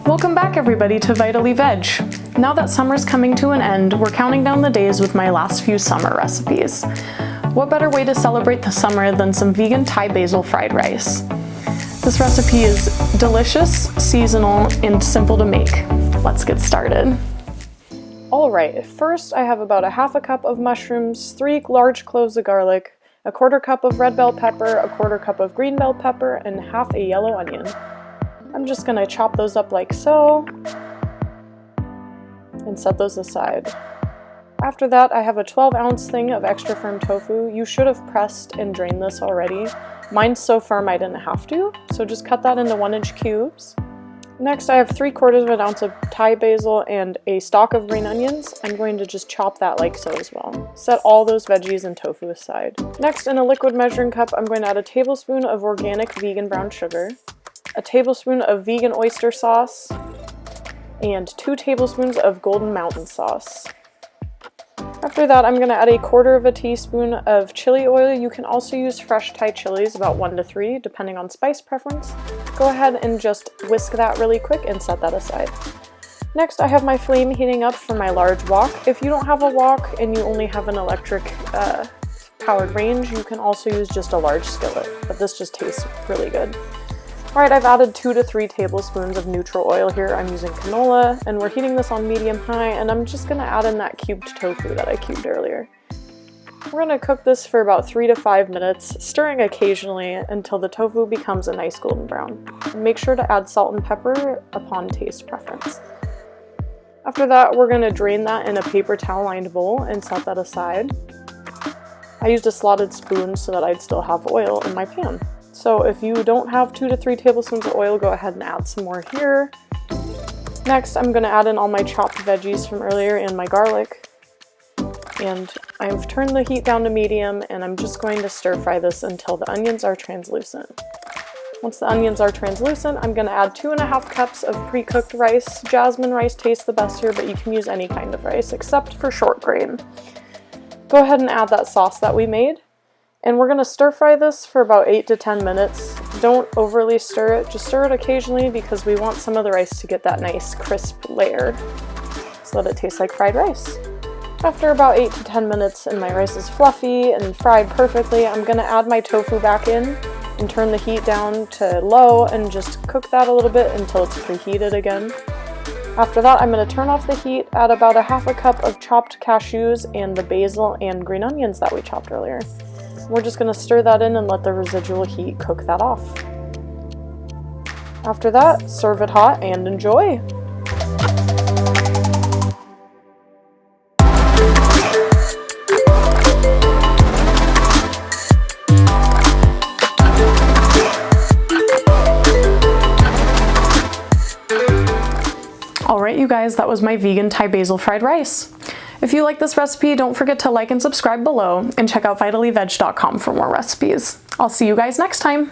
Welcome back everybody to Vitally Veg. Now that summer's coming to an end, we're counting down the days with my last few summer recipes. What better way to celebrate the summer than some vegan Thai basil fried rice? This recipe is delicious, seasonal, and simple to make. Let's get started. Alright, first I have about a half a cup of mushrooms, 3 large cloves of garlic, a quarter cup of red bell pepper, a quarter cup of green bell pepper, and half a yellow onion. I'm just going to chop those up like so and set those aside. After that, I have a 12-ounce thing of extra firm tofu. You should have pressed and drained this already. Mine's so firm I didn't have to, so just cut that into 1-inch cubes. Next, I have 3/4 ounce of Thai basil and a stalk of green onions. I'm going to just chop that like so as well. Set all those veggies and tofu aside. Next, in a liquid measuring cup, I'm going to add a tablespoon of organic vegan brown sugar, a tablespoon of vegan oyster sauce, and 2 tablespoons of Golden Mountain sauce. After that, I'm going to add a 1/4 teaspoon of chili oil. You can also use fresh Thai chilies, about 1 to 3, depending on spice preference. Go ahead and just whisk that really quick and set that aside. Next, I have my flame heating up for my large wok. If you don't have a wok and you only have an electric powered range, you can also use just a large skillet, but this just tastes really good. Alright, I've added 2 to 3 tablespoons of neutral oil here. I'm using canola, and we're heating this on medium-high, and I'm just going to add in that cubed tofu that I cubed earlier. We're going to cook this for about 3 to 5 minutes, stirring occasionally until the tofu becomes a nice golden brown. And make sure to add salt and pepper upon taste preference. After that, we're going to drain that in a paper towel-lined bowl and set that aside. I used a slotted spoon so that I'd still have oil in my pan. So if you don't have 2 to 3 tablespoons of oil, go ahead and add some more here. Next, I'm going to add in all my chopped veggies from earlier and my garlic. And I've turned the heat down to medium, and I'm just going to stir fry this until the onions are translucent. Once the onions are translucent, I'm going to add 2.5 cups of pre-cooked rice. Jasmine rice tastes the best here, but you can use any kind of rice except for short grain. Go ahead and add that sauce that we made. And we're going to stir fry this for about 8 to 10 minutes. Don't overly stir it, just stir it occasionally because we want some of the rice to get that nice crisp layer so that it tastes like fried rice. After about 8 to 10 minutes and my rice is fluffy and fried perfectly, I'm going to add my tofu back in and turn the heat down to low and just cook that a little bit until it's preheated again. After that, I'm going to turn off the heat, add about a half a cup of chopped cashews and the basil and green onions that we chopped earlier. We're just going to stir that in and let the residual heat cook that off. After that, serve it hot and enjoy! Alright you guys, that was my vegan Thai basil fried rice. If you like this recipe, don't forget to like and subscribe below, and check out vitallyveg.com for more recipes. I'll see you guys next time!